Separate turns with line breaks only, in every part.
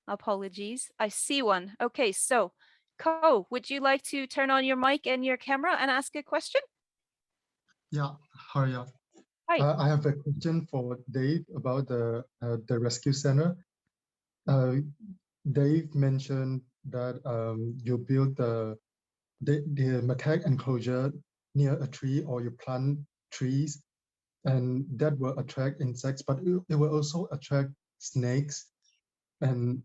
Apologies. I see one. Okay, so Ko, would you like to turn on your mic and your camera and ask a question?
Yeah, hi.
Hi.
I have a question for Dave about the rescue center. Dave mentioned that you build the macaque enclosure near a tree, or you plant trees, and that will attract insects, but it will also attract snakes and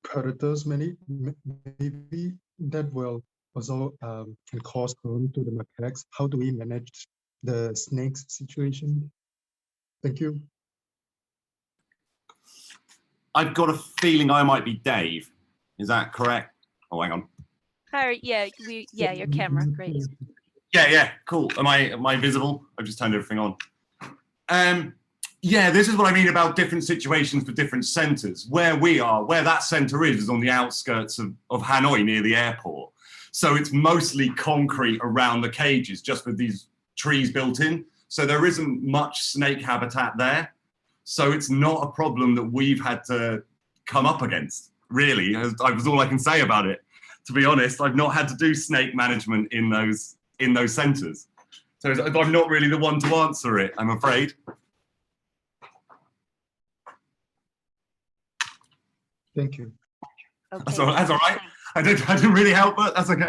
predators. Maybe that will also can cause harm to the macaques. How do we manage the snakes situation? Thank you.
I've got a feeling I might be Dave. Is that correct? Oh, hang on.
Hi, yeah, your camera, great.
Yeah, cool. Am I visible? I've just turned everything on. Yeah, this is what I mean about different situations for different centres. Where that centre is on the outskirts of Hanoi near the airport. So it's mostly concrete around the cages, just with these trees built in. So there isn't much snake habitat there. So it's not a problem that we've had to come up against, really. That's all I can say about it. To be honest, I've not had to do snake management in those centres. So I'm not really the one to answer it, I'm afraid.
Thank you.
Okay.
That's all right. I didn't really help, but that's okay.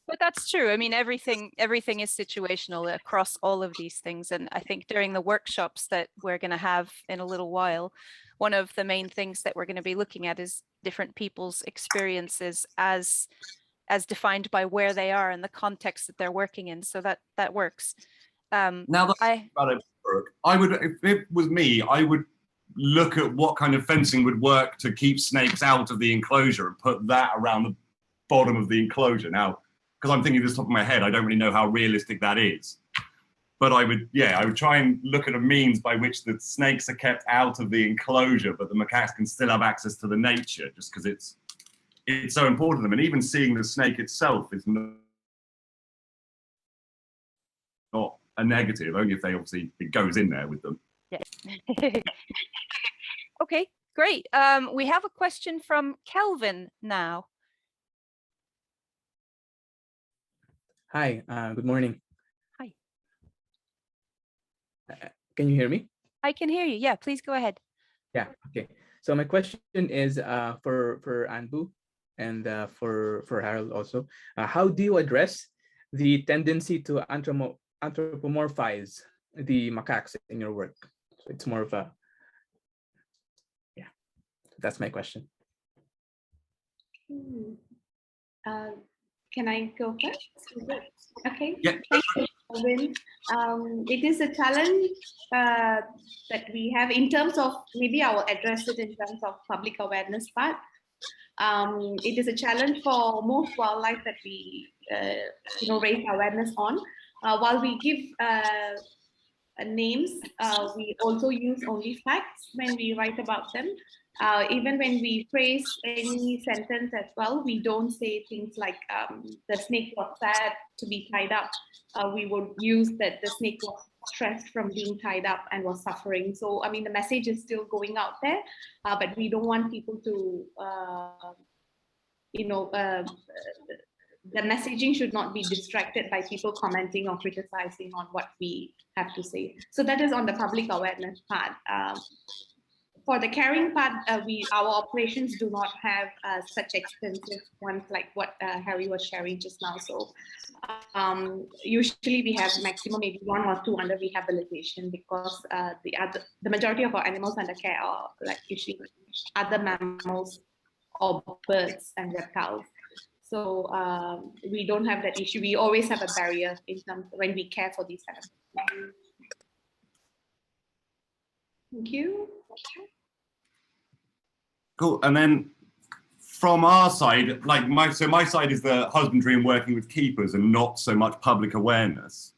But that's true. I mean, everything is situational across all of these things. And I think during the workshops that we're going to have in a little while, one of the main things that we're going to be looking at is different people's experiences as defined by where they are and the context that they're working in. So that works.
Now that I would, if it was me, I would look at what kind of fencing would work to keep snakes out of the enclosure and put that around the bottom of the enclosure. Now, because I'm thinking this top of my head, I don't really know how realistic that is. But I would try and look at a means by which the snakes are kept out of the enclosure, but the macaques can still have access to the nature, just because it's so important to them. And even seeing the snake itself is not a negative, only if it goes in there with them.
Yeah. Okay, great. We have a question from Kelvin now.
Hi, good morning.
Hi.
Can you hear me?
I can hear you. Yeah, please go ahead.
Yeah, okay. So my question is for Anbu and for Harold also. How do you address the tendency to anthropomorphize the macaques in your work? So it's more of a, yeah, that's my question.
Can I go first? Okay.
Yeah.
Thank you, Alvin. It is a challenge that we have in terms of, maybe I will address it in terms of public awareness part. It is a challenge for most wildlife that we raise awareness on. While we give names, we also use only facts when we write about them. Even when we phrase any sentence as well, we don't say things like the snake was sad to be tied up. We would use that the snake was stressed from being tied up and was suffering. So, I mean, the message is still going out there, but we don't want people to, the messaging should not be distracted by people commenting or criticizing on what we have to say. So that is on the public awareness part. For the caring part, our operations do not have such extensive ones like what Harry was sharing just now. So usually we have maximum maybe 1 or 2 under rehabilitation, because the majority of our animals under care are like usually other mammals or birds and reptiles. So we don't have that issue. We always have a barrier in terms when we care for these animals. Thank you.
Cool. And then from our side, like my side is the husbandry and working with keepers and not so much public awareness.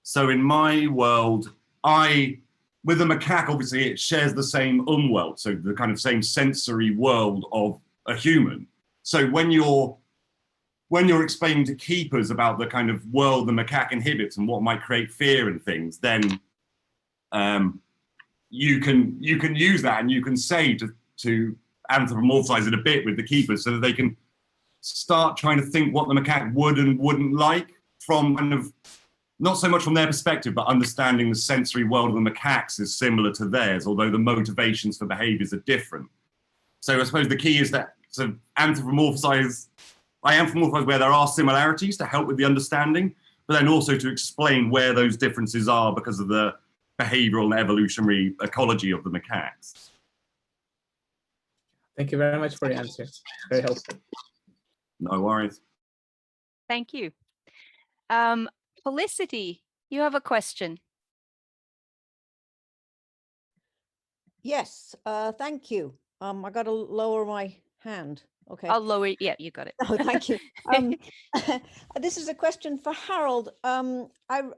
So in my world, with the macaque, obviously it shares the same world, so the kind of same sensory world of a human. So when you're explaining to keepers about the kind of world the macaque inhibits and what might create fear and things, then you can use that, and you can say to anthropomorphize it a bit with the keepers so that they can start trying to think what the macaque would and wouldn't like from kind of, not so much from their perspective, but understanding the sensory world of the macaques is similar to theirs, although the motivations for behaviors are different. So I suppose the key is that to anthropomorphize where there are similarities to help with the understanding, but then also to explain where those differences are because of the behavioral and evolutionary ecology of the macaques.
Thank you very much for your answer. Very helpful.
No worries.
Thank you. Felicity, you have a question.
Yes, thank you. I got to lower my hand. Okay.
I'll lower, yeah, you got it.
Oh, thank you. This is a question for Harold. I'm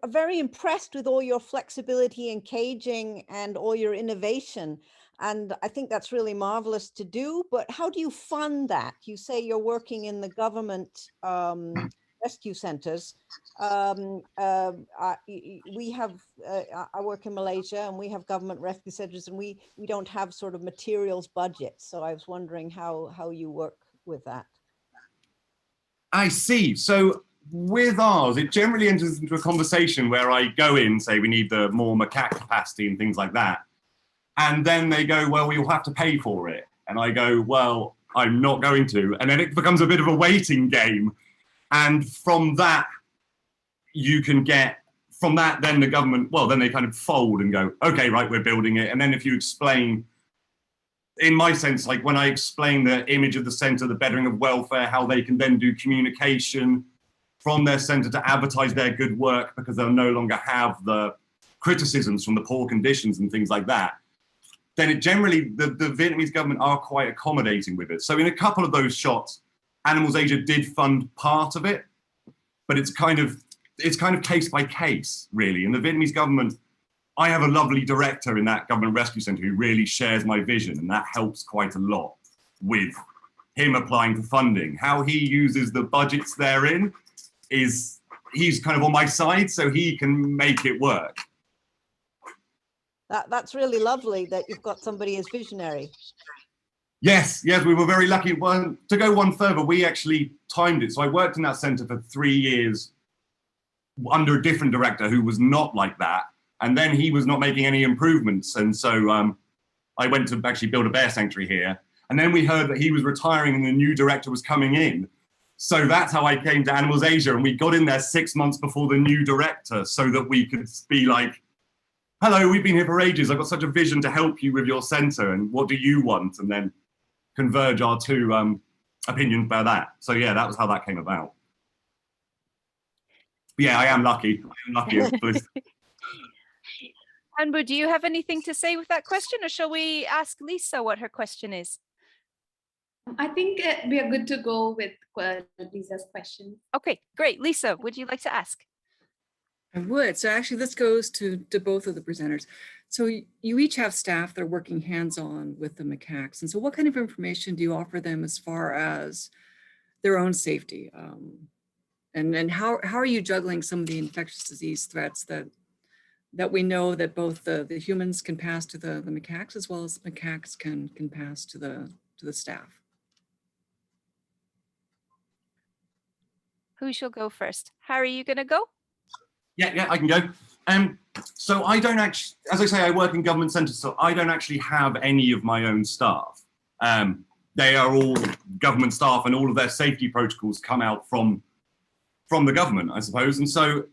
very impressed with all your flexibility in caging and all your innovation. And I think that's really marvelous to do, but how do you fund that? You say you're working in the government rescue centers. We have, I work in Malaysia and we have government rescue centers and we don't have sort of materials budgets. So I was wondering how you work with that.
I see. So with ours, it generally enters into a conversation where I go in, say we need the more macaque capacity and things like that. And then they go, well, you'll have to pay for it. And I go, well, I'm not going to. And then it becomes a bit of a waiting game. And from that, you can get, from that, then the government, well, then they kind of fold and go, okay, right, we're building it. And then if you explain, in my sense, like when I explain the image of the centre, the bettering of welfare, how they can then do communication from their centre to advertise their good work because they'll no longer have the criticisms from the poor conditions and things like that, then it generally, the Vietnamese government are quite accommodating with it. So in a couple of those shots, Animals Asia did fund part of it, but it's kind of case by case, really. And the Vietnamese government, I have a lovely director in that government rescue centre who really shares my vision, and that helps quite a lot with him applying for funding. How he uses the budgets therein is, he's kind of on my side, so he can make it work.
That's really lovely that you've got somebody as visionary.
Yes, we were very lucky. Well, to go one further, we actually timed it. So I worked in that centre for 3 years under a different director who was not like that. And then he was not making any improvements. And so I went to actually build a bear sanctuary here. And then we heard that he was retiring and the new director was coming in. So that's how I came to Animals Asia. And we got in there 6 months before the new director so that we could be like, hello, we've been here for ages. I've got such a vision to help you with your centre. And what do you want? And then converge our two opinions about that. So yeah, that was how that came about. But yeah, I am lucky.
Anbu, do you have anything to say with that question, or shall we ask Lisa what her question is?
I think we are good to go with Lisa's question.
Okay, great. Lisa, would you like to ask?
I would. So actually, this goes to both of the presenters. So you each have staff that are working hands-on with the macaques. And so what kind of information do you offer them as far as their own safety? And how are you juggling some of the infectious disease threats that we know that both the humans can pass to the macaques as well as macaques can pass to the staff?
Who shall go first? Harry, you gonna go?
Yeah, I can go. So I don't actually, as I say, I work in government centres, so I don't actually have any of my own staff. They are all government staff, and all of their safety protocols come out from the government, I suppose. And so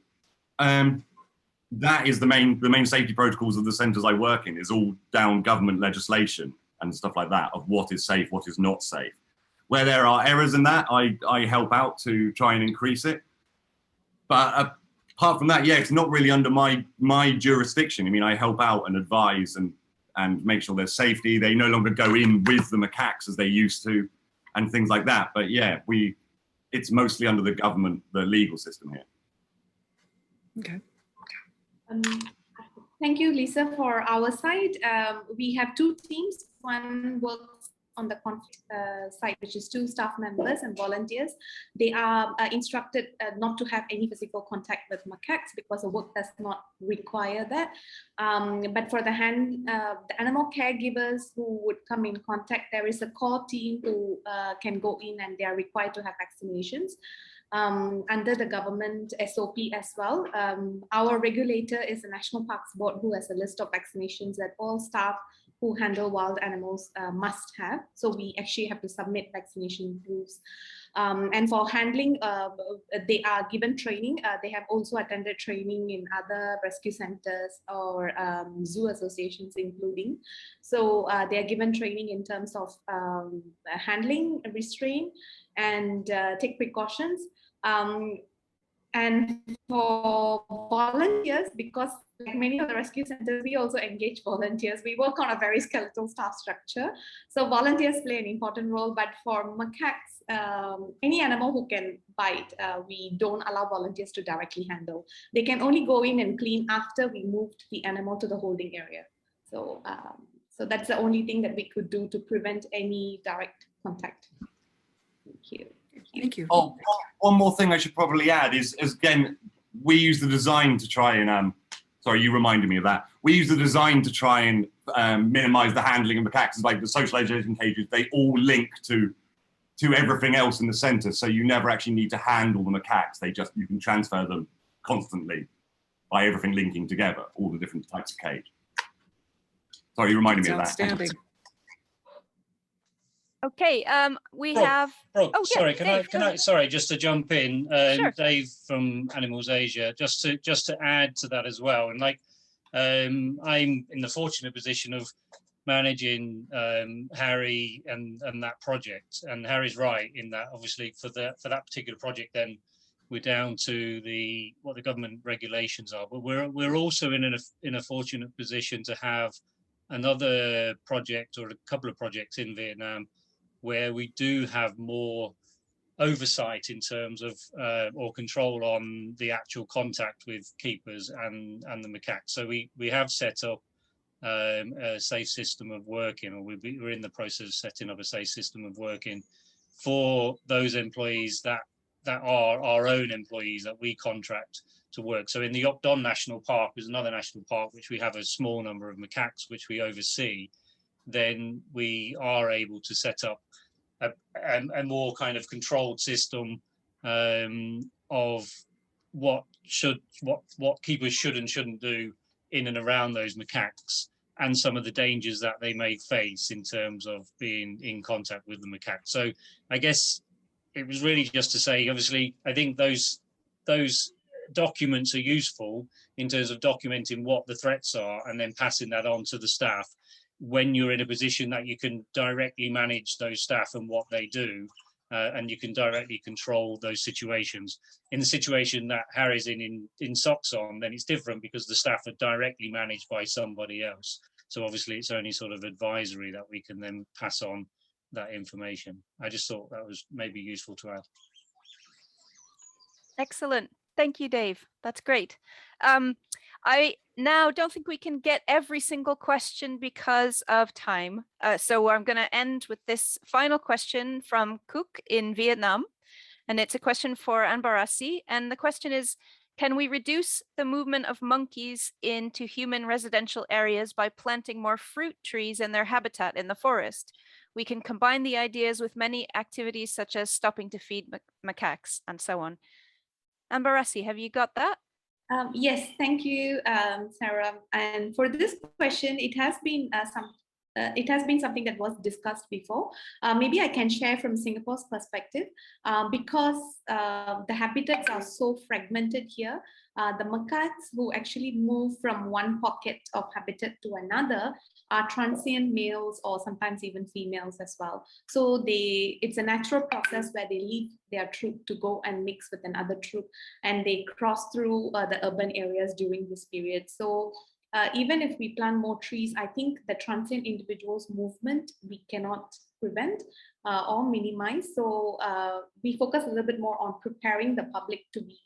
that is the main safety protocols of the centres I work in, is all down government legislation and stuff like that of what is safe, what is not safe. Where there are errors in that, I help out to try and increase it. But apart from that, yeah, it's not really under my jurisdiction. I mean, I help out and advise and make sure there's safety. They no longer go in with the macaques as they used to and things like that. But yeah, it's mostly under the government, the legal system here.
Okay.
Thank you, Lisa. For our side, we have two teams. One works on the conflict site, which is 2 staff members and volunteers, they are instructed not to have any physical contact with macaques because the work does not require that. But for the animal caregivers who would come in contact, there is a core team who can go in and they are required to have vaccinations. Under the government SOP as well. Our regulator is the National Parks Board, who has a list of vaccinations that all staff who handle wild animals must have. So we actually have to submit vaccination proofs. And for handling, they are given training. They have also attended training in other rescue centers or zoo associations including. So they are given training in terms of handling, restraint, and take precautions. And for volunteers, because like many of the rescue centers, we also engage volunteers. We work on a very skeletal staff structure. So volunteers play an important role, but for macaques, any animal who can bite, we don't allow volunteers to directly handle. They can only go in and clean after we moved the animal to the holding area. So, so that's the only thing that we could do to prevent any direct contact. Thank you.
Thank you.
Oh, one more thing I should probably add is again, we use the design to try and, sorry, you reminded me of that. We use the design to try and minimize the handling of macaques, like the socialization cages, they all link to everything else in the center. So you never actually need to handle the macaques. You can transfer them constantly by everything linking together, all the different types of cage. Sorry, you reminded me of that.
Outstanding.
Okay, we
Brooke,
have.
Brooke,
Oh, yeah,
sorry,
Dave,
can I, sorry, just to jump in,
Sure.
Dave from Animals Asia, just to add to that as well. And like, I'm in the fortunate position of managing Harry and that project. And Harry's right in that, obviously, for that particular project, then we're down to what the government regulations are. But we're also in a fortunate position to have another project or a couple of projects in Vietnam where we do have more oversight in terms of or control on the actual contact with keepers and the macaques. So we have set up a safe system of working, or we're in the process of setting up a safe system of working for those employees that are our own employees that we contract to work. So in the Ốc Đôn National Park, there's another national park which we have a small number of macaques which we oversee. Then we are able to set up a more kind of controlled system of what keepers should and shouldn't do in and around those macaques, and some of the dangers that they may face in terms of being in contact with the macaque. So I guess it was really just to say, obviously, I think those documents are useful in terms of documenting what the threats are and then passing that on to the staff when you're in a position that you can directly manage those staff and what they do, and you can directly control those situations. In the situation that Harry's in Soxon, then it's different because the staff are directly managed by somebody else. So obviously it's only sort of advisory that we can then pass on that information. I just thought that was maybe useful to add.
Excellent. Thank you, Dave. That's great. I now don't think we can get every single question because of time. So I'm going to end with this final question from Cook in Vietnam. And it's a question for Anbarasi. And the question is, can we reduce the movement of monkeys into human residential areas by planting more fruit trees in their habitat in the forest? We can combine the ideas with many activities such as stopping to feed macaques and so on. Anbarasi, have you got that?
Yes, thank you, Sarah. And for this question, it has been something that was discussed before. Maybe I can share from Singapore's perspective, because the habitats are so fragmented here. The macaques who actually move from one pocket of habitat to another are transient males or sometimes even females as well. So it's a natural process where they leave their troop to go and mix with another troop, and they cross through the urban areas during this period. So even if we plant more trees, I think the transient individuals' movement we cannot prevent or minimize. So we focus a little bit more on preparing the public to be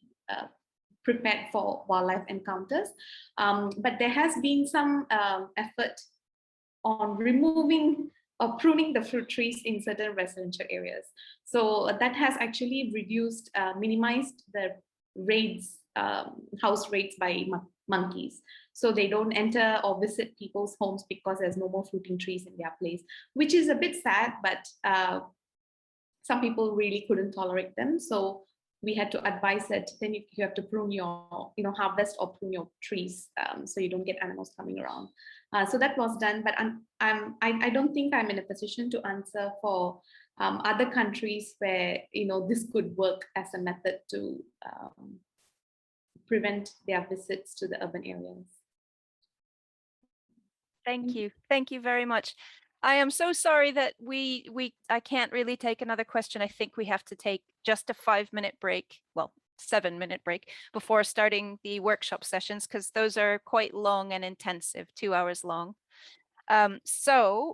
prepared for wildlife encounters. But there has been some effort on removing or pruning the fruit trees in certain residential areas. So that has actually reduced, minimized the raids, house raids by monkeys. So they don't enter or visit people's homes because there's no more fruiting trees in their place, which is a bit sad, but some people really couldn't tolerate them. So we had to advise that then you have to prune your, harvest or prune your trees, so you don't get animals coming around. So that was done, but I don't think I'm in a position to answer for other countries where, this could work as a method to prevent their visits to the urban areas.
Thank you. Thank you very much. I am so sorry that I can't really take another question. I think we have to take just a 5-minute break, well, 7-minute break before starting the workshop sessions, because those are quite long and intensive, 2 hours long. So